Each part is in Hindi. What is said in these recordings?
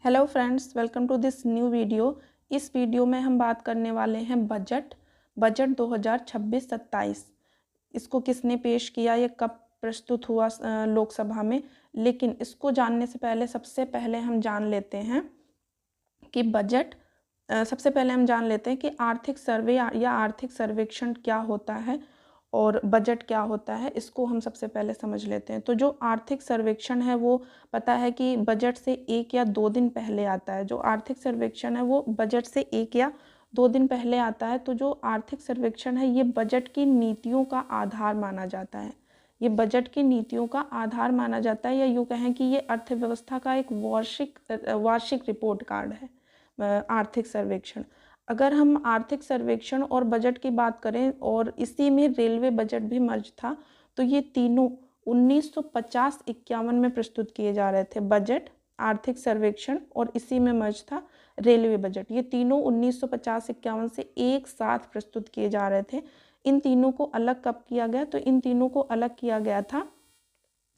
Hello friends, welcome to this new video. इस वीडियो में हम बात करने वाले हैं बजट 2026-27। इसको किसने पेश किया, ये कब प्रस्तुत हुआ लोकसभा में। लेकिन इसको जानने से पहले सबसे पहले हम जान लेते हैं कि आर्थिक सर्वे या आर्थिक सर्वेक्षण क्या होता है और बजट क्या होता है। इसको हम सबसे पहले समझ लेते हैं। तो जो आर्थिक सर्वेक्षण है वो पता है कि बजट से 1 या 2 दिन पहले आता है। जो आर्थिक सर्वेक्षण है वो बजट से 1 या 2 दिन पहले आता है। तो जो आर्थिक सर्वेक्षण है ये बजट की नीतियों का आधार माना जाता है। ये बजट की नीतियों का आधार माना जाता है, या यूँ कहें कि ये अर्थव्यवस्था का एक वार्षिक रिपोर्ट कार्ड है आर्थिक सर्वेक्षण। अगर हम आर्थिक सर्वेक्षण और बजट की बात करें और इसी में रेलवे बजट भी मर्ज था, तो ये तीनों 1950-51 में प्रस्तुत किए जा रहे थे। बजट, आर्थिक सर्वेक्षण और इसी में मर्ज था रेलवे बजट। ये तीनों 1950-51 से एक साथ प्रस्तुत किए जा रहे थे। इन तीनों को अलग कब किया गया? तो इन तीनों को अलग किया गया था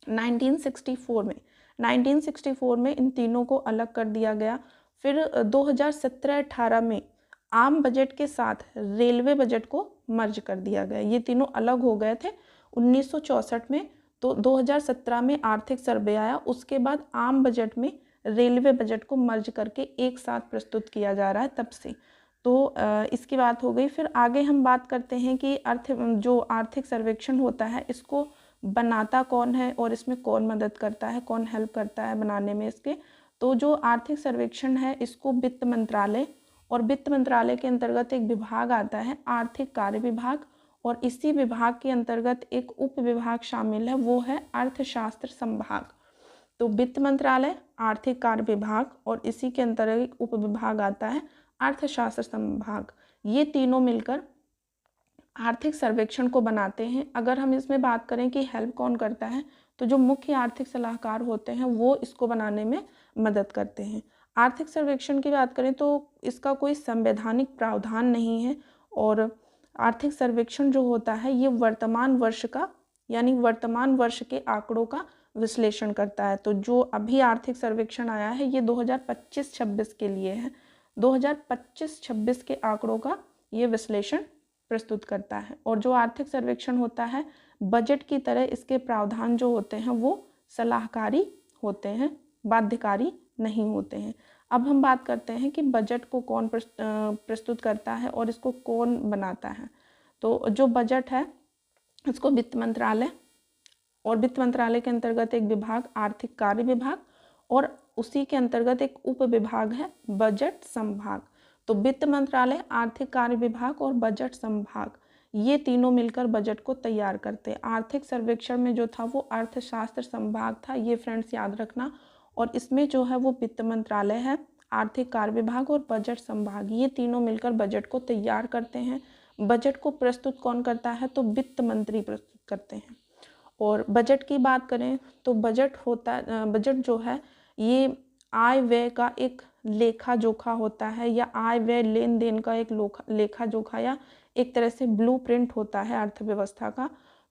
1964 में। 1964 में इन तीनों को अलग कर दिया गया। फिर 2017-18 में आम बजट के साथ रेलवे बजट को मर्ज कर दिया गया। ये तीनों अलग हो गए थे 1964 में। तो 2017 में आर्थिक सर्वे आया, उसके बाद आम बजट में रेलवे बजट को मर्ज करके एक साथ प्रस्तुत किया जा रहा है तब से। तो इसकी बात हो गई। फिर आगे हम बात करते हैं कि जो आर्थिक सर्वेक्षण होता है इसको बनाता कौन है और इसमें कौन मदद करता है, कौन हेल्प करता है बनाने में इसके। तो जो आर्थिक सर्वेक्षण है इसको वित्त मंत्रालय, और वित्त मंत्रालय के अंतर्गत एक विभाग आता है आर्थिक कार्य विभाग, और इसी विभाग के अंतर्गत एक उप विभाग शामिल है, वो है अर्थशास्त्र संभाग। तो वित्त मंत्रालय, आर्थिक कार्य विभाग और इसी के अंतर्गत एक उप विभाग आता है अर्थशास्त्र संभाग। ये तीनों मिलकर आर्थिक सर्वेक्षण को बनाते हैं। अगर हम इसमें बात करें कि हेल्प कौन करता है, तो जो मुख्य आर्थिक सलाहकार होते हैं वो इसको बनाने में मदद करते हैं। आर्थिक सर्वेक्षण की बात करें तो इसका कोई संवैधानिक प्रावधान नहीं है, और आर्थिक सर्वेक्षण जो होता है ये वर्तमान वर्ष का, यानी वर्तमान वर्ष के आंकड़ों का विश्लेषण करता है। तो जो अभी आर्थिक सर्वेक्षण आया है ये 2025-26 के लिए है। 2025-26 के आंकड़ों का ये विश्लेषण प्रस्तुत करता है। और जो आर्थिक सर्वेक्षण होता है बजट की तरह इसके प्रावधान जो होते हैं वो सलाहकारी होते हैं, बाध्यकारी नहीं होते हैं। अब हम बात करते हैं कि बजट को कौन प्रस्तुत करता है और इसको कौन बनाता है। तो जो बजट है इसको वित्त मंत्रालय, और वित्त मंत्रालय के अंतर्गत एक विभाग आर्थिक कार्य विभाग, और उसी के अंतर्गत एक उप विभाग है बजट संभाग। तो वित्त मंत्रालय, आर्थिक कार्य विभाग और बजट संभाग ये तीनों मिलकर बजट को तैयार करते हैं। आर्थिक सर्वेक्षण में जो था वो अर्थशास्त्र संभाग था, ये फ्रेंड्स याद रखना। और इसमें जो है वो वित्त मंत्रालय है, आर्थिक कार्य विभाग और बजट संभाग, ये तीनों मिलकर बजट को तैयार करते हैं। बजट को प्रस्तुत कौन करता है? तो वित्त मंत्री प्रस्तुत करते हैं। और बजट की बात करें तो बजट जो है ये आय व्यय का एक लेखा जोखा होता है, या आय व्यय लेन देन का एक लेखा जोखा, या एक तरह से ब्लूप्रिंट होता है अर्थव्यवस्था का।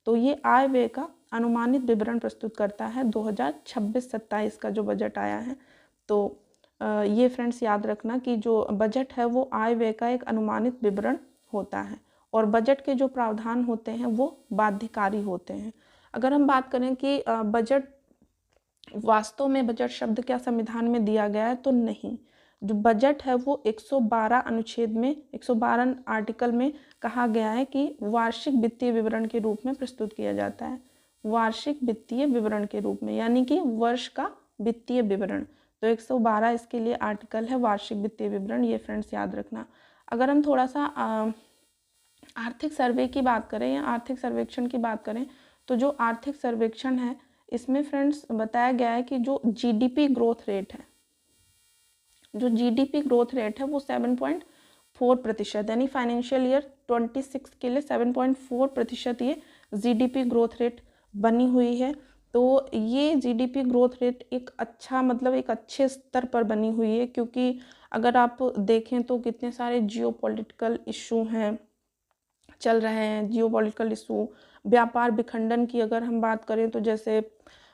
तो ये आय व्यय का अनुमानित विवरण प्रस्तुत करता है 2026-27 का जो बजट आया है। तो ये फ्रेंड्स याद रखना कि जो बजट है वो आय व्यय का एक अनुमानित विवरण होता है, और बजट के जो प्रावधान होते हैं वो बाध्यकारी होते हैं। अगर हम बात करें कि बजट वास्तव में बजट शब्द क्या संविधान में दिया गया है, तो नहीं। जो बजट है वो 112 अनुच्छेद में, 112 आर्टिकल में कहा गया है कि वार्षिक वित्तीय विवरण के रूप में प्रस्तुत किया जाता है। वार्षिक वित्तीय विवरण के रूप में, यानी कि वर्ष का वित्तीय विवरण। तो 112 इसके लिए आर्टिकल है वार्षिक वित्तीय विवरण, ये फ्रेंड्स याद रखना। अगर हम थोड़ा सा आर्थिक सर्वे की बात करें या आर्थिक सर्वेक्षण की बात करें, तो जो आर्थिक सर्वेक्षण है इसमें फ्रेंड्स बताया गया है कि जो जीडीपी ग्रोथ रेट है, जो जीडीपी ग्रोथ रेट है वो 7.4%, यानी फाइनेंशियल ईयर 26 के लिए 7.4% ये जीडीपी ग्रोथ रेट बनी हुई है। तो ये जीडीपी ग्रोथ रेट एक अच्छा, मतलब एक अच्छे स्तर पर बनी हुई है, क्योंकि अगर आप देखें तो कितने सारे जियोपॉलिटिकल इशू हैं, चल रहे हैं जियोपॉलिटिकल इशू। व्यापार विखंडन की अगर हम बात करें तो जैसे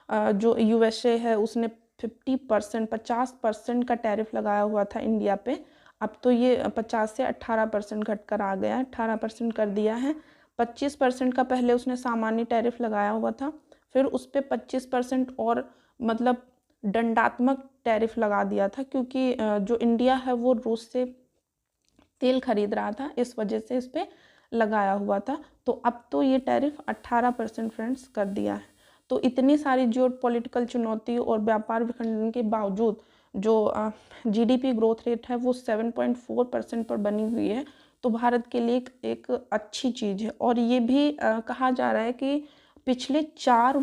जो यूएसए है उसने 50% का टैरिफ लगाया हुआ था इंडिया पे। अब तो ये 50 से 18% घट कर आ गया है, 18% कर दिया है। 25% का पहले उसने सामान्य टैरिफ लगाया हुआ था, फिर उस पर 25% और मतलब दंडात्मक टैरिफ लगा दिया था, क्योंकि जो इंडिया है वो रूस से तेल खरीद रहा था, इस वजह से इस पर लगाया हुआ था। तो अब तो ये टैरिफ 18% फ्रेंड्स कर दिया है। तो इतनी सारी जियोपॉलिटिकल चुनौती और व्यापार विखंडन के बावजूद जो जीडीपी ग्रोथ रेट है वो 7.4% पर बनी हुई है। तो भारत के लिए एक अच्छी चीज़ है। और ये भी कहा जा रहा है कि पिछले 4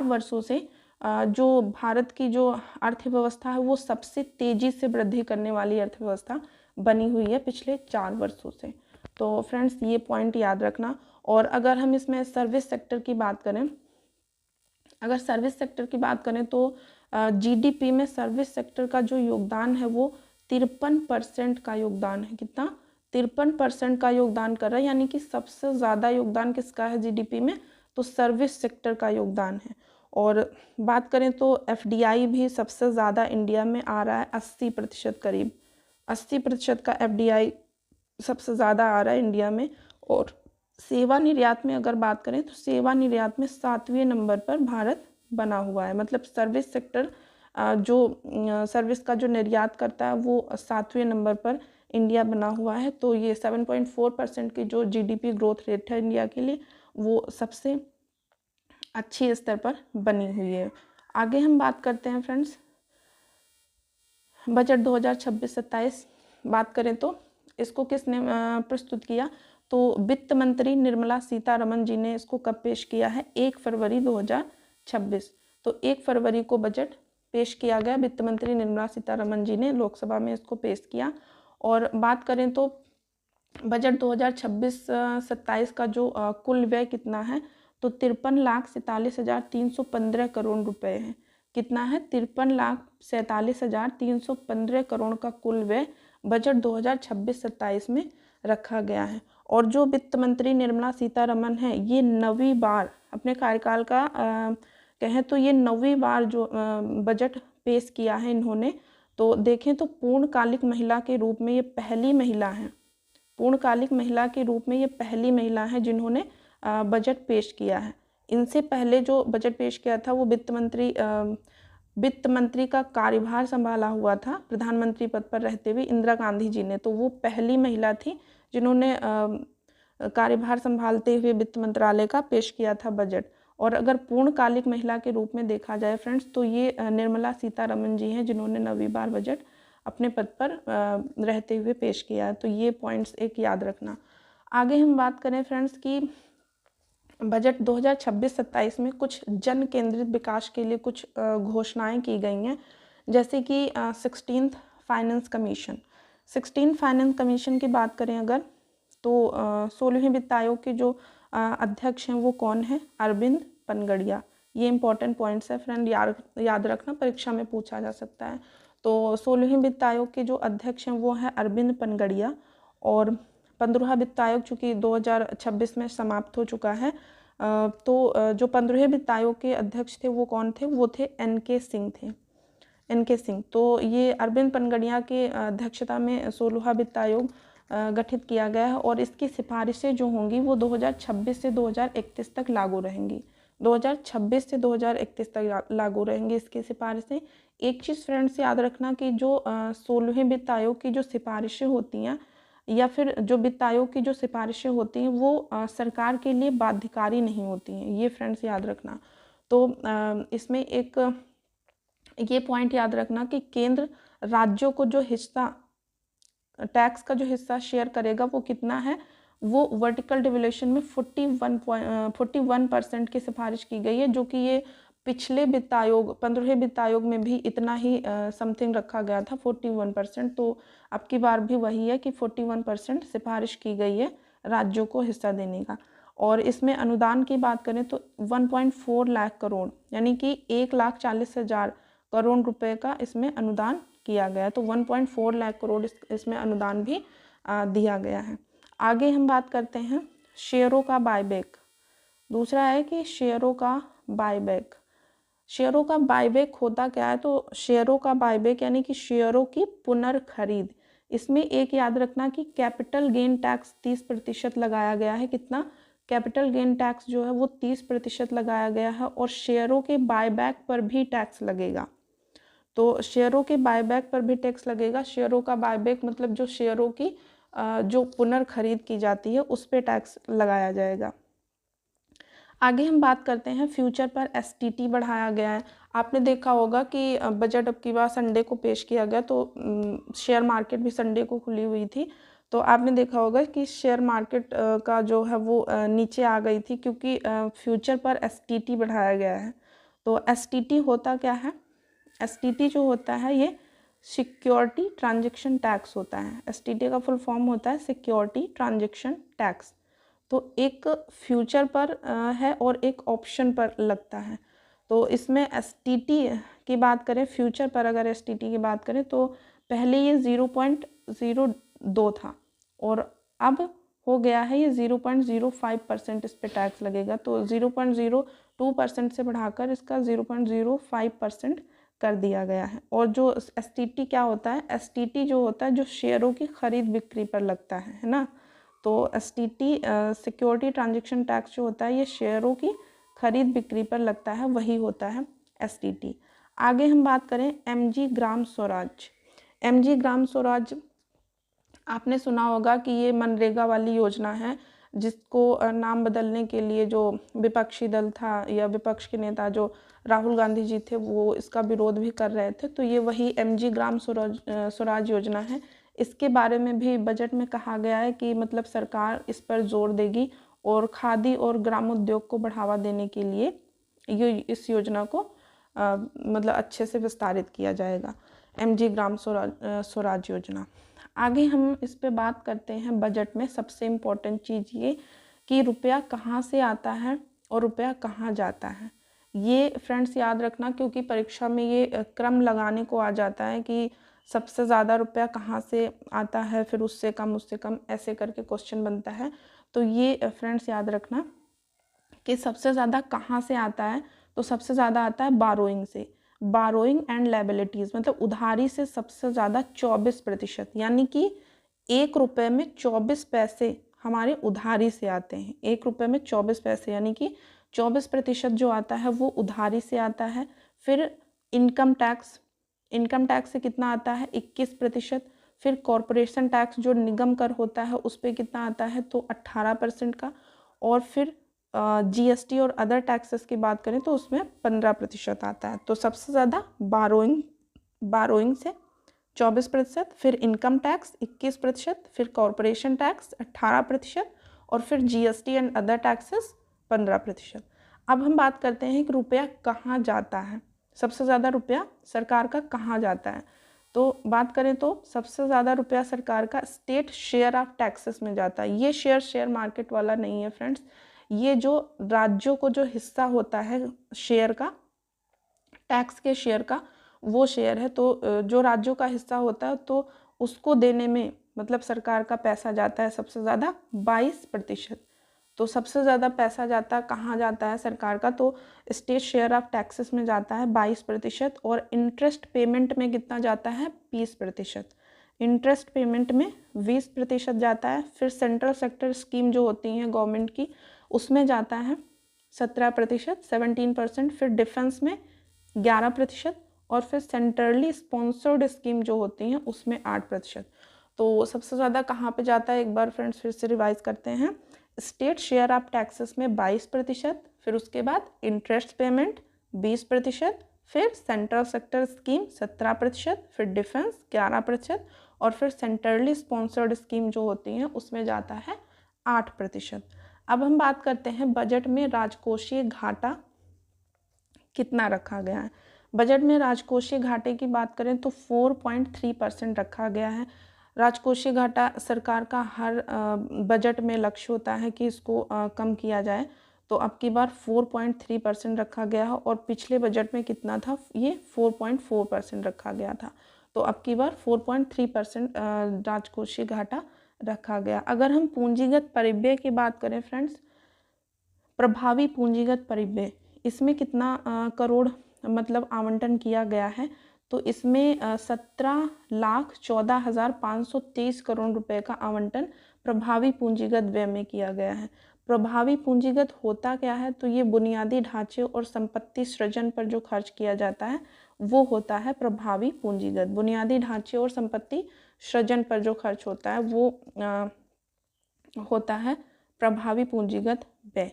वर्षों से जो भारत की जो अर्थव्यवस्था है वो सबसे तेज़ी से वृद्धि करने वाली अर्थव्यवस्था बनी हुई है पिछले 4 वर्षों से। तो फ्रेंड्स ये पॉइंट याद रखना। और अगर हम इसमें सर्विस सेक्टर की बात करें, अगर सर्विस सेक्टर की बात करें तो जीडीपी में सर्विस सेक्टर का जो योगदान है वो 53% का योगदान है। कितना? 53% का योगदान कर रहा है, यानी कि सबसे ज़्यादा योगदान किसका है जीडीपी में? तो सर्विस सेक्टर का योगदान है। और बात करें तो एफडीआई भी सबसे ज़्यादा इंडिया में आ रहा है, 80% करीब 80% का एफडीआई सबसे ज़्यादा आ रहा है इंडिया में। और सेवा निर्यात में अगर बात करें तो सेवा निर्यात में 7वें नंबर पर भारत बना हुआ है। मतलब सर्विस सेक्टर जो सर्विस का जो निर्यात करता है वो 7वें नंबर पर इंडिया बना हुआ है। तो ये 7.4% की जो जीडीपी ग्रोथ रेट है इंडिया के लिए वो सबसे अच्छी स्तर पर बनी हुई है। आगे हम बात करते हैं फ्रेंड्स बजट 2026-27 बात करें तो इसको किसने प्रस्तुत किया? तो वित्त मंत्री निर्मला सीतारमण जी ने इसको कब पेश किया है? 1 फरवरी 2026। तो 1 फरवरी को बजट पेश किया गया, वित्त मंत्री निर्मला सीतारमण जी ने लोकसभा में इसको पेश किया। और बात करें तो बजट 2026-27 का जो कुल व्यय कितना है? तो 53,47,315 करोड़ रुपए है। कितना है? 53,47,315 करोड़ का कुल व्यय बजट 2026-27 में रखा गया है। और जो वित्त मंत्री निर्मला सीतारमण है ये 9वीं बार अपने कार्यकाल का कहें तो ये 9वीं बार जो बजट पेश किया है इन्होंने। तो देखें तो पूर्णकालिक महिला के रूप में ये पहली महिला है, पूर्णकालिक महिला के रूप में ये पहली महिला है जिन्होंने बजट पेश किया है। इनसे पहले जो बजट पेश किया था वो वित्त मंत्री का कार्यभार संभाला हुआ था प्रधानमंत्री पद पर रहते हुए इंदिरा गांधी जी ने। तो वो पहली महिला थी जिन्होंने कार्यभार संभालते हुए वित्त मंत्रालय का पेश किया था बजट। और अगर पूर्णकालिक महिला के रूप में देखा जाए फ्रेंड्स तो ये निर्मला सीतारमण जी हैं जिन्होंने 9वीं बार बजट अपने पद पर रहते हुए पेश किया है। तो ये पॉइंट्स एक याद रखना। आगे हम बात करें फ्रेंड्स कि बजट 2026-27 में कुछ जन केंद्रित विकास के लिए कुछ घोषणाएं की गई हैं, जैसे कि 16th फाइनेंस कमीशन की बात करें अगर तो 16वें वित्त आयोग के जो अध्यक्ष हैं वो कौन है? अरविंद पनगड़िया। ये इंपॉर्टेंट पॉइंट्स है फ्रेंड, याद रखना, परीक्षा में पूछा जा सकता है। तो 16वें वित्त आयोग के जो अध्यक्ष हैं वो है अरविंद पनगड़िया। और 15वां वित्त आयोग चूँकि 2026 में समाप्त हो चुका है, तो जो 15वें वित्त आयोग के अध्यक्ष थे वो कौन थे? वो थे NK सिंह। तो ये अरविंद पनगड़िया के अध्यक्षता में 16वां वित्त आयोग गठित किया गया है। और इसकी सिफारिशें जो होंगी वो 2026 से 2031 तक लागू रहेंगी। 2026 से 2031 तक लागू रहेंगी इसकी सिफारिशें। एक चीज़ फ्रेंड्स याद रखना कि जो 16वें वित्त आयोग की जो सिफारिशें होती हैं या फिर जो वित्त आयोग की जो सिफारिशें होती हैं वो सरकार के लिए बाध्यकारी नहीं होती हैं, ये फ्रेंड्स याद रखना। तो इसमें एक ये पॉइंट याद रखना कि केंद्र राज्यों को जो हिस्सा टैक्स का जो हिस्सा शेयर करेगा वो कितना है? वो वर्टिकल डिवोल्यूशन में 41% की सिफारिश की गई है, जो कि ये पिछले वित्त आयोग 15वें वित्त आयोग में भी इतना ही समथिंग रखा गया था 41%। तो अब की बार भी वही है कि 41% सिफारिश की गई है राज्यों को हिस्सा देने का। और इसमें अनुदान की बात करें तो 1.4 लाख करोड़ यानी कि 1,40,000 करोड़ रुपए का इसमें अनुदान किया गया। तो 1.4 लाख करोड़ इसमें अनुदान भी दिया गया है। आगे हम बात करते हैं शेयरों का बायबैक। दूसरा है कि शेयरों का बायबैक। शेयरों का बायबैक होता क्या है, तो शेयरों का बायबैक यानी कि शेयरों की पुनर्खरीद। इसमें एक याद रखना कि कैपिटल गेन टैक्स 30% लगाया गया है। कितना? कैपिटल गेन टैक्स जो है वो 30% लगाया गया है, और शेयरों के बायबैक पर भी टैक्स लगेगा। तो शेयरों के बायबैक पर भी टैक्स लगेगा। शेयरों का बायबैक मतलब जो शेयरों की जो पुनर्खरीद की जाती है उस पर टैक्स लगाया जाएगा। आगे हम बात करते हैं फ्यूचर पर एसटीटी बढ़ाया गया है। आपने देखा होगा कि बजट अब की बार संडे को पेश किया गया, तो शेयर मार्केट भी संडे को खुली हुई थी। तो आपने देखा होगा कि शेयर मार्केट का जो है वो नीचे आ गई थी, क्योंकि फ्यूचर पर एसटीटी बढ़ाया गया है। तो एसटीटी होता क्या है? एसटीटी जो होता है ये सिक्योरिटी ट्रांजैक्शन टैक्स होता है। एसटीटी का फुल फॉर्म होता है सिक्योरिटी ट्रांजैक्शन टैक्स। तो एक फ्यूचर पर है और एक ऑप्शन पर लगता है। तो इसमें एसटीटी की बात करें, फ्यूचर पर अगर एसटीटी की बात करें तो पहले ये 0.02 था, और अब हो गया है ये 0.05% इस पर टैक्स लगेगा। तो 0.02% से बढ़ाकर इसका 0.05% कर दिया गया है। और जो एसटीटी क्या होता है? एसटीटी जो होता है जो शेयरों की खरीद बिक्री पर लगता है ना। तो एसटीटी सिक्योरिटी ट्रांजैक्शन टैक्स जो होता है ये शेयरों की खरीद बिक्री पर लगता है, वही होता है एसटीटी। आगे हम बात करें एमजी ग्राम स्वराज। एमजी ग्राम स्वराज आपने सुना होगा कि ये मनरेगा वाली योजना है, जिसको नाम बदलने के लिए जो विपक्षी दल था या विपक्ष के नेता जो राहुल गांधी जी थे वो इसका विरोध भी कर रहे थे। तो ये वही एमजी ग्राम स्वराज योजना है। इसके बारे में भी बजट में कहा गया है कि मतलब सरकार इस पर जोर देगी और खादी और ग्रामोद्योग को बढ़ावा देने के लिए ये इस योजना को मतलब अच्छे से विस्तारित किया जाएगा, एमजी ग्राम स्वराज योजना। आगे हम इस पे बात करते हैं बजट में सबसे इम्पोर्टेंट चीज़ ये कि रुपया कहाँ से आता है और रुपया कहाँ जाता है। ये फ्रेंड्स याद रखना, क्योंकि परीक्षा में ये क्रम लगाने को आ जाता है कि सबसे ज़्यादा रुपया कहाँ से आता है, फिर उससे कम ऐसे करके क्वेश्चन बनता है। तो ये फ्रेंड्स याद रखना कि सबसे ज़्यादा कहाँ से आता है, तो सबसे ज़्यादा आता है बारोइंग से। बारोइंग एंड लायबिलिटीज़ मतलब उधारी से सबसे ज़्यादा 24%, यानी कि 1 रुपये में 24 पैसे हमारे उधारी से आते हैं। 1 रुपये में 24 पैसे यानी कि 24% जो आता है वो उधारी से आता है। फिर इनकम टैक्स से कितना आता है? 21%। फिर कॉरपोरेशन टैक्स जो निगम कर होता है उस पर कितना आता है? तो 18% का। और फिर जीएसटी और अदर टैक्सेस की बात करें तो उसमें 15% आता है। तो सबसे ज़्यादा बारोइंग से 24%, फिर इनकम टैक्स 21%, फिर कॉरपोरेशन टैक्स 18%, और फिर जीएसटी एंड अदर टैक्सेस 15%। अब हम बात करते हैं कि रुपया कहाँ जाता है। सबसे ज़्यादा रुपया सरकार का कहाँ जाता है, तो बात करें तो सबसे ज़्यादा रुपया सरकार का स्टेट शेयर ऑफ टैक्सेस में जाता है। ये शेयर मार्केट वाला नहीं है फ्रेंड्स, ये जो राज्यों को जो हिस्सा होता है शेयर का, टैक्स के शेयर का, वो शेयर है। तो जो राज्यों का हिस्सा होता है तो उसको देने में मतलब सरकार का पैसा जाता है सबसे ज़्यादा 22%। तो सबसे ज़्यादा पैसा जाता कहाँ जाता है सरकार का, तो स्टेट शेयर ऑफ टैक्सेस में जाता है 22%, और इंटरेस्ट पेमेंट में कितना जाता है? 20%। इंटरेस्ट पेमेंट में 20% जाता है। फिर सेंट्रल सेक्टर स्कीम जो होती हैं गवर्नमेंट की उसमें जाता है 17%, 17%। फिर डिफेंस में 11%, और फिर सेंट्रली स्पॉन्सर्ड स्कीम जो होती हैं उसमें 8%। तो सबसे ज़्यादा कहाँ पे जाता है, एक बार फ्रेंड्स फिर से रिवाइज करते हैं। स्टेट शेयर ऑफ टैक्सेस में 22%, फिर उसके बाद इंटरेस्ट पेमेंट 20%, फिर सेंट्रल सेक्टर स्कीम 17%, फिर डिफेंस 11%, और फिर सेंट्रली स्पॉन्सर्ड स्कीम जो होती हैं उसमें जाता है 8%। अब हम बात करते हैं बजट में राजकोषीय घाटा कितना रखा गया है। बजट में राजकोषीय घाटे की बात करें तो 4.3% रखा गया है। राजकोषीय घाटा सरकार का हर बजट में लक्ष्य होता है कि इसको कम किया जाए। तो अब की बार 4.3% रखा गया है, और पिछले बजट में कितना था? ये 4.4% रखा गया था। तो अब की बार 4.3% राजकोषीय घाटा रखा गया। अगर हम पूंजीगत परिव्यय की बात करें फ्रेंड्स, प्रभावी पूंजीगत परिव्यय, इसमें कितना करोड़ मतलब आवंटन किया गया है, तो इसमें 17,14,523 करोड़ रुपए का आवंटन प्रभावी पूंजीगत व्यय में किया गया है। प्रभावी पूंजीगत होता क्या है, तो ये बुनियादी ढांचे और संपत्ति सृजन पर जो खर्च किया जाता है वो होता है प्रभावी पूंजीगत। बुनियादी ढांचे और संपत्ति सृजन पर जो खर्च होता है वो होता है प्रभावी पूंजीगत व्यय।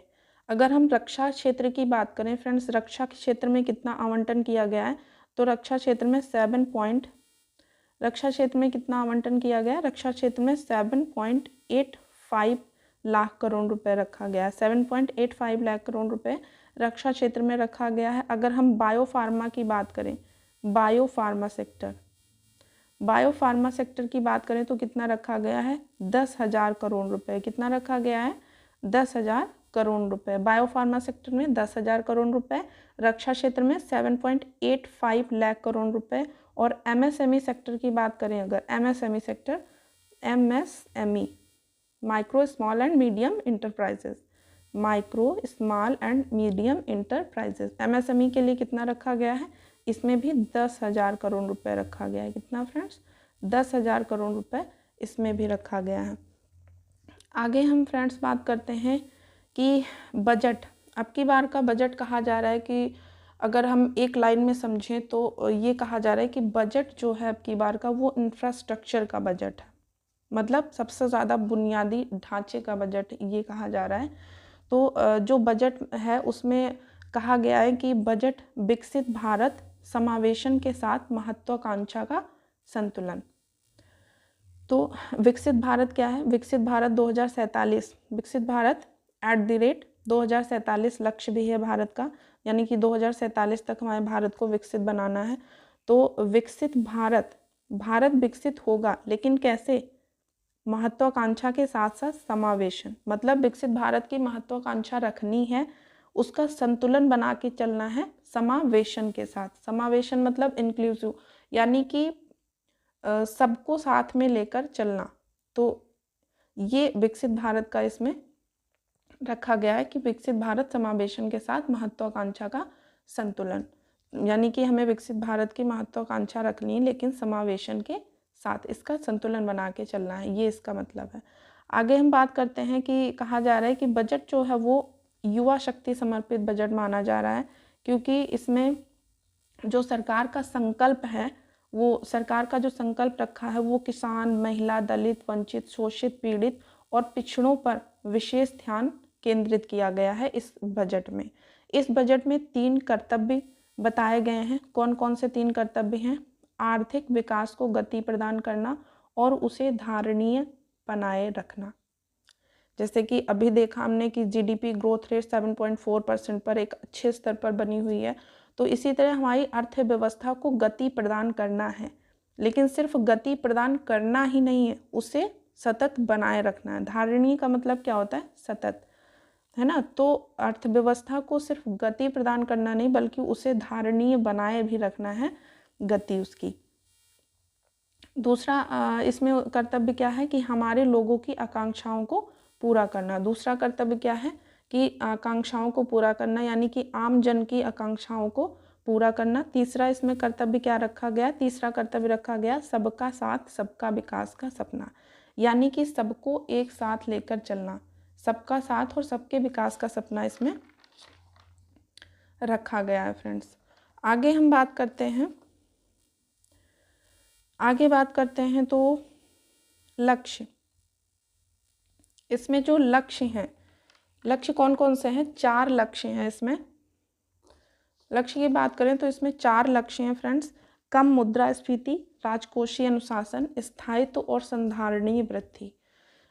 अगर हम रक्षा क्षेत्र की बात करें फ्रेंड्स, रक्षा क्षेत्र में कितना आवंटन किया गया है, तो रक्षा क्षेत्र में 7.85 लाख करोड़ रुपए रखा गया है। 7.85 लाख करोड़ रुपए रक्षा क्षेत्र में रखा गया है। अगर हम बायोफार्मा की बात करें, बायोफार्मा सेक्टर की बात करें तो कितना रखा गया है, 10,000 करोड़ रुपए। कितना रखा गया है, 10,000 करोड़ रुपए। बायोफार्मा सेक्टर में 10,000 करोड़ रुपए, रक्षा क्षेत्र में 7.85 लाख करोड़ रुपए। और एमएसएमई सेक्टर की बात करें, अगर MSME sector, MSME micro small and medium enterprises, micro small and medium enterprises, MSME के लिए कितना रखा गया है, इसमें भी 10,000 करोड़ रुपए रखा गया है। कितना फ्रेंड्स, 10,000 करोड़ रुपए इसमें भी रखा गया है। आगे हम फ्रेंड्स बात करते हैं कि बजट, अब की बार का बजट कहा जा रहा है कि अगर हम एक लाइन में समझें तो ये कहा जा रहा है कि बजट जो है अब की बार का वो इंफ्रास्ट्रक्चर का बजट है, मतलब सबसे ज़्यादा बुनियादी ढांचे का बजट ये कहा जा रहा है। तो जो बजट है उसमें कहा गया है कि बजट विकसित भारत समावेशन के साथ महत्वाकांक्षा का संतुलन। तो विकसित भारत क्या है, विकसित भारत 2047, विकसित भारत @2047 लक्ष्य भी है भारत का, यानी कि 2047 तक हमारे भारत को विकसित बनाना है। तो विकसित भारत, भारत विकसित होगा लेकिन कैसे, महत्वाकांक्षा के साथ साथ समावेशन, मतलब विकसित भारत की महत्वाकांक्षा रखनी है, उसका संतुलन बना के चलना है समावेशन के साथ। समावेशन मतलब इंक्लूसिव, यानी कि सबको साथ में लेकर चलना। तो ये विकसित भारत का इसमें रखा गया है कि विकसित भारत समावेशन के साथ महत्वाकांक्षा का संतुलन, यानी कि हमें विकसित भारत की महत्वाकांक्षा रखनी है लेकिन समावेशन के साथ इसका संतुलन बना के चलना है, ये इसका मतलब है। आगे हम बात करते हैं कि कहा जा रहा है कि बजट जो है वो युवा शक्ति समर्पित बजट माना जा रहा है, क्योंकि इसमें जो सरकार का संकल्प है, वो सरकार का जो संकल्प रखा है वो किसान, महिला, दलित, वंचित, शोषित, पीड़ित और पिछड़ों पर विशेष ध्यान केंद्रित किया गया है इस बजट में। इस बजट में 3 कर्तव्य बताए गए हैं। कौन कौन से 3 कर्तव्य हैं, आर्थिक विकास को गति प्रदान करना और उसे धारणीय बनाए रखना। जैसे कि अभी देखा हमने कि जीडीपी ग्रोथ रेट 7.4% पर एक अच्छे स्तर पर बनी हुई है, तो इसी तरह हमारी अर्थव्यवस्था को गति प्रदान करना है, लेकिन सिर्फ गति प्रदान करना ही नहीं है, उसे सतत बनाए रखना है। धारणीय का मतलब क्या होता है, सतत, है ना। तो अर्थव्यवस्था को सिर्फ गति प्रदान करना नहीं बल्कि उसे धारणीय बनाए भी रखना है, गति उसकी। दूसरा इसमें कर्तव्य क्या है कि हमारे लोगों की आकांक्षाओं को पूरा करना। दूसरा कर्तव्य क्या है कि आकांक्षाओं को पूरा करना, यानी कि आम जन की आकांक्षाओं को पूरा करना। तीसरा इसमें कर्तव्य क्या रखा गया, तीसरा कर्तव्य रखा गया सबका साथ सबका विकास का सपना, यानी कि सबको एक साथ लेकर चलना, सबका साथ और सबके विकास का सपना इसमें रखा गया है फ्रेंड्स। आगे हम बात करते हैं, आगे बात करते हैं तो लक्ष्य। इसमें जो लक्ष्य हैं, लक्ष्य कौन कौन से हैं, 4 लक्ष्य हैं इसमें। लक्ष्य की बात करें तो इसमें 4 लक्ष्य हैं फ्रेंड्स। कम मुद्रास्फीति, राजकोषीय अनुशासन, स्थायित्व और संधारणीय वृद्धि।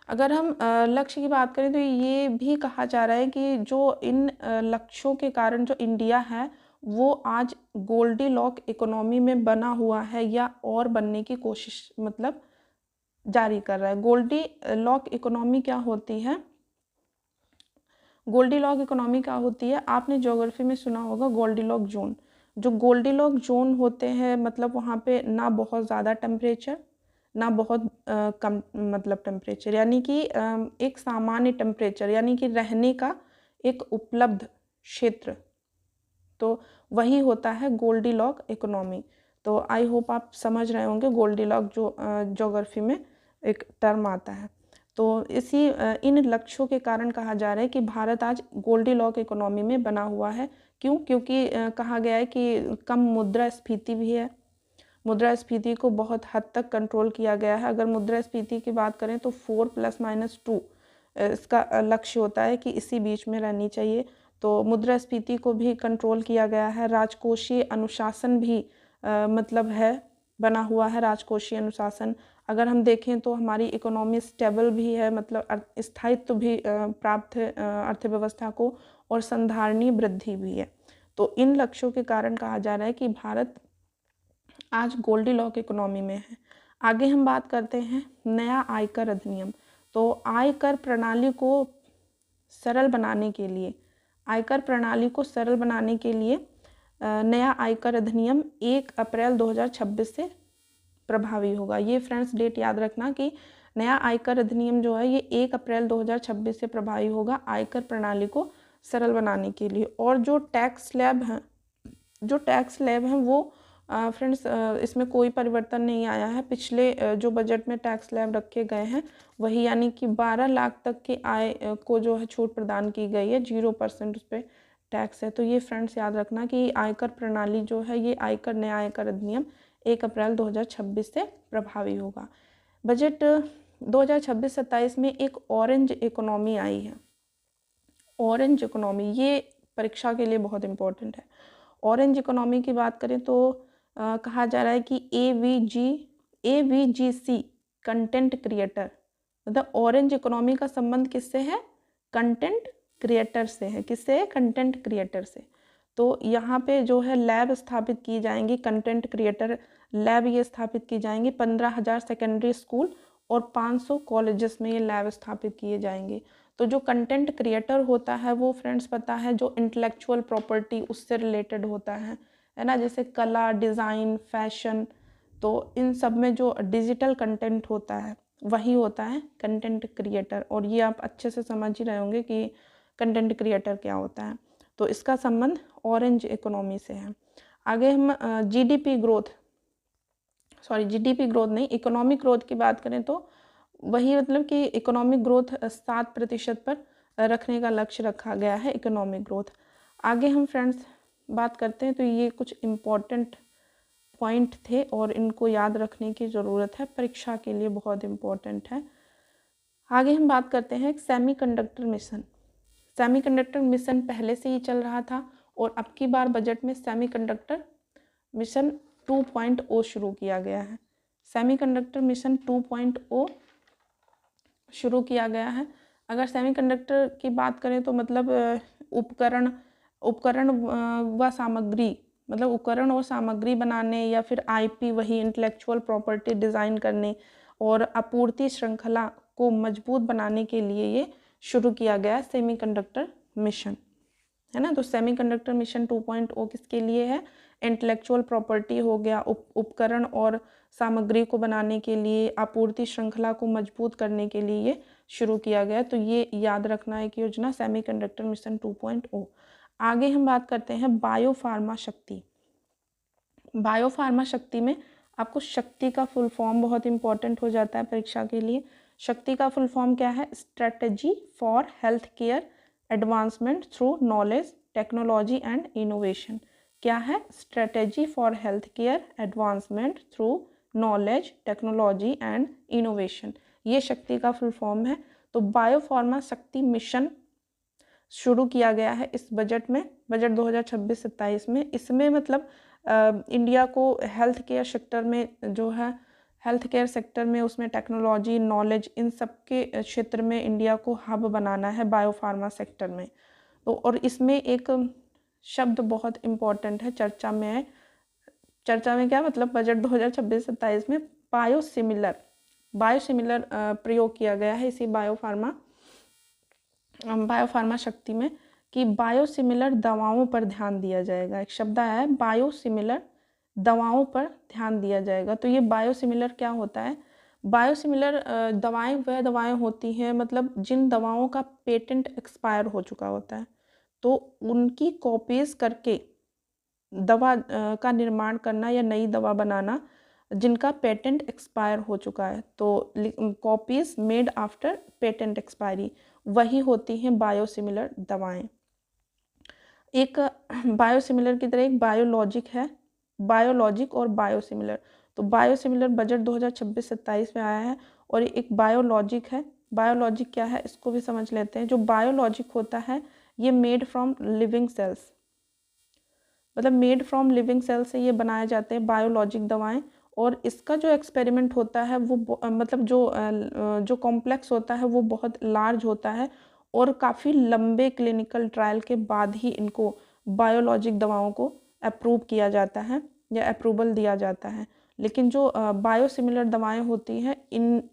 अगर हम लक्ष्य की बात करें तो ये भी कहा जा रहा है कि जो इन लक्ष्यों के कारण जो इंडिया है वो आज गोल्डीलॉक इकोनॉमी में बना हुआ है या और बनने की कोशिश मतलब जारी कर रहा है। गोल्डीलॉक इकोनॉमी क्या होती है, गोल्डीलॉक इकोनॉमी क्या होती है, आपने ज्योग्राफी में सुना होगा गोल्डीलॉक जोन। जो गोल्डीलॉक जोन होते हैं मतलब वहाँ पे ना बहुत ज़्यादा टेम्परेचर ना बहुत कम मतलब टेम्परेचर, यानी कि एक सामान्य टेम्परेचर, यानी कि रहने का एक उपलब्ध क्षेत्र, तो वही होता है गोल्डीलॉक इकोनॉमी। तो आई होप आप समझ रहे होंगे गोल्डीलॉक जो ज्योग्राफी में एक टर्म आता है। तो इन लक्ष्यों के कारण कहा जा रहा है कि भारत आज गोल्डीलॉक इकोनॉमी में बना हुआ है। क्यों? क्योंकि कहा गया है कि कम मुद्रास्फीति भी है, मुद्रास्फीति को बहुत हद तक कंट्रोल किया गया है। अगर मुद्रास्फीति की बात करें तो 4+-2 इसका लक्ष्य होता है कि इसी बीच में रहनी चाहिए। तो मुद्रास्फीति को भी कंट्रोल किया गया है। राजकोषीय अनुशासन भी मतलब है, बना हुआ है राजकोषीय अनुशासन। अगर हम देखें तो हमारी इकोनॉमी स्टेबल भी है, मतलब स्थायित्व भी प्राप्त है अर्थव्यवस्था को, और संधारणीय वृद्धि भी है। तो इन लक्ष्यों के कारण कहा जा रहा है कि भारत आज गोल्डीलॉक इकोनॉमी में है। आगे हम बात करते हैं नया आयकर अधिनियम। तो आयकर प्रणाली को सरल बनाने के लिए, आयकर प्रणाली को सरल बनाने के लिए नया आयकर अधिनियम 1 अप्रैल 2026 से प्रभावी होगा। ये फ्रेंड्स डेट याद रखना कि नया आयकर अधिनियम जो है ये 1 अप्रैल 2026 से प्रभावी होगा आयकर प्रणाली को सरल बनाने के लिए। और जो टैक्स स्लैब हैं वो फ्रेंड्स इसमें कोई परिवर्तन नहीं आया है। पिछले जो बजट में टैक्स स्लैब रखे गए हैं वही, यानी कि 12 लाख तक की आय को जो है छूट प्रदान की गई है, 0% उस पर टैक्स है। तो ये फ्रेंड्स याद रखना कि आयकर प्रणाली जो है ये नया आयकर अधिनियम 1 अप्रैल 2026 से प्रभावी होगा। बजट 2026-27 में एक ऑरेंज इकोनॉमी आई है। ऑरेंज इकोनॉमी ये परीक्षा के लिए बहुत इम्पोर्टेंट है। ऑरेंज इकोनॉमी की बात करें तो कहा जा रहा है कि AVGC कंटेंट क्रिएटर, मतलब ऑरेंज इकोनॉमी का संबंध किससे है? कंटेंट क्रिएटर से है। किससे है? कंटेंट क्रिएटर से। तो यहाँ पे जो है लैब स्थापित की जाएंगी, कंटेंट क्रिएटर लैब ये स्थापित की जाएंगी। 15,000 सेकेंडरी स्कूल और 500 कॉलेजेस में ये लैब स्थापित किए जाएंगे। तो जो कंटेंट क्रिएटर होता है वो फ्रेंड्स पता है जो इंटेलेक्चुअल प्रॉपर्टी उससे रिलेटेड होता है ना, जैसे कला, डिज़ाइन, फैशन। तो इन सब में जो डिजिटल कंटेंट होता है वही होता है कंटेंट क्रिएटर। और ये आप अच्छे से समझ ही रहे होंगे कि कंटेंट क्रिएटर क्या होता है। तो इसका संबंध ऑरेंज इकोनॉमी से है। आगे हम जीडीपी ग्रोथ नहीं, इकोनॉमिक ग्रोथ की बात करें तो वही, मतलब कि इकोनॉमिक ग्रोथ 7% पर रखने का लक्ष्य रखा गया है इकोनॉमिक ग्रोथ। आगे हम फ्रेंड्स बात करते हैं तो ये कुछ इम्पॉर्टेंट पॉइंट थे और इनको याद रखने की ज़रूरत है, परीक्षा के लिए बहुत इम्पोर्टेंट है। आगे हम बात करते हैं सेमीकंडक्टर मिशन। सेमीकंडक्टर मिशन पहले से ही चल रहा था और अब की बार बजट में सेमीकंडक्टर मिशन 2.0 शुरू किया गया है। सेमीकंडक्टर मिशन 2.0 शुरू किया गया है। अगर सेमीकंडक्टर की बात करें तो मतलब उपकरण व सामग्री, मतलब उपकरण और सामग्री बनाने या फिर आईपी, वही इंटेलेक्चुअल प्रॉपर्टी डिज़ाइन करने और आपूर्ति श्रृंखला को मजबूत बनाने के लिए ये शुरू किया गया सेमीकंडक्टर मिशन, है ना। तो सेमीकंडक्टर मिशन 2.0 किसके लिए है? इंटेलेक्चुअल प्रॉपर्टी हो गया, उपकरण और सामग्री को बनाने के लिए, आपूर्ति श्रृंखला को मजबूत करने के लिए ये शुरू किया गया। तो ये याद रखना एक योजना सेमीकंडक्टर मिशन 2.0। आगे हम बात करते हैं बायोफार्मा शक्ति। बायोफार्मा शक्ति में आपको शक्ति का फुल फॉर्म बहुत इंपॉर्टेंट हो जाता है परीक्षा के लिए। शक्ति का फुल फॉर्म क्या है? Strategy for health care advancement through knowledge, technology and innovation. क्या है? Strategy for health care advancement through knowledge, technology and innovation, ये शक्ति का फुल फॉर्म है। तो बायोफार्मा शक्ति मिशन शुरू किया गया है इस बजट में, बजट 2026-27 में। इसमें मतलब इंडिया को हेल्थ केयर सेक्टर में जो है, हेल्थ केयर सेक्टर में उसमें टेक्नोलॉजी, नॉलेज, इन सब के क्षेत्र में इंडिया को हब बनाना है बायोफार्मा सेक्टर में। तो और इसमें एक शब्द बहुत इम्पॉर्टेंट है, चर्चा में है। चर्चा में क्या मतलब? बजट 2026-27 में बायोसिमिलर प्रयोग किया गया है इसी बायोफार्मा शक्ति में, कि बायोसिमिलर दवाओं पर ध्यान दिया जाएगा। एक शब्द आया है बायोसिमिलर, दवाओं पर ध्यान दिया जाएगा। तो ये बायोसिमिलर क्या होता है? बायोसिमिलर दवाएं वह दवाएं होती हैं मतलब जिन दवाओं का पेटेंट एक्सपायर हो चुका होता है, तो उनकी कॉपीज़ करके दवा का निर्माण करना या नई दवा बनाना जिनका पेटेंट एक्सपायर हो चुका है। तो copies made after patent expiry वही होती हैं बायोसिमिलर दवाएं। एक बायोसिमिलर की तरह एक बायोलॉजिक है, बायोलॉजिक और बायोसिमिलर। तो बायोसिमिलर बजट 2026-27 में आया है और एक बायोलॉजिक है। बायोलॉजिक क्या है इसको भी समझ लेते हैं। जो बायोलॉजिक होता है ये मेड फ्रॉम लिविंग सेल्स, मतलब मेड फ्रॉम लिविंग सेल से ये बनाए जाते हैं बायोलॉजिक दवाएं। और इसका जो एक्सपेरिमेंट होता है वो मतलब जो कॉम्प्लेक्स होता है वो बहुत लार्ज होता है और काफ़ी लंबे क्लिनिकल ट्रायल के बाद ही इनको बायोलॉजिक दवाओं को अप्रूव किया जाता है या अप्रूवल दिया जाता है। लेकिन जो बायोसिमिलर दवाएं होती हैं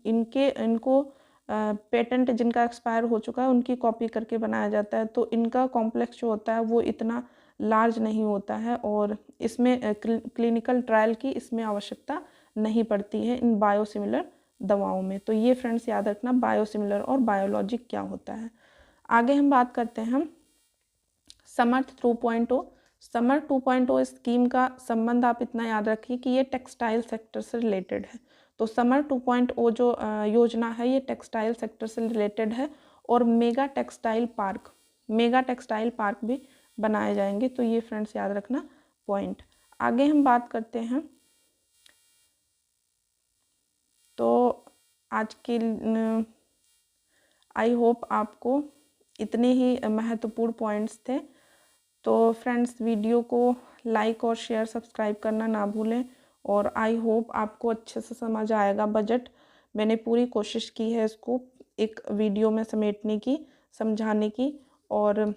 इनको पेटेंट जिनका एक्सपायर हो चुका है उनकी कॉपी करके बनाया जाता है। तो इनका कॉम्प्लेक्स जो होता है वो इतना लार्ज नहीं होता है और इसमें क्लिनिकल ट्रायल की इसमें आवश्यकता नहीं पड़ती है इन बायोसिमिलर दवाओं में। तो ये फ्रेंड्स याद रखना बायोसिमिलर और बायोलॉजिक क्या होता है। आगे हम बात करते हैं समर्थ 2.0। समर्थ 2.0 स्कीम का संबंध आप इतना याद रखिए कि ये टेक्सटाइल सेक्टर से रिलेटेड है। तो समर 2.0 जो योजना है ये टेक्सटाइल सेक्टर से रिलेटेड है और मेगा टेक्सटाइल पार्क भी बनाए जाएंगे। तो ये फ्रेंड्स याद रखना पॉइंट। आगे हम बात करते हैं। तो आज के आई होप आपको इतने ही महत्वपूर्ण पॉइंट्स थे। तो फ्रेंड्स वीडियो को लाइक और शेयर सब्सक्राइब करना ना भूलें और आई होप आपको अच्छे से समझ आएगा बजट। मैंने पूरी कोशिश की है इसको एक वीडियो में समेटने की, समझाने की, और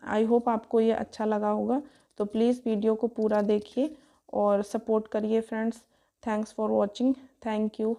आई होप आपको ये अच्छा लगा होगा। तो प्लीज़ वीडियो को पूरा देखिए और सपोर्ट करिए friends. Thanks for watching. Thank you.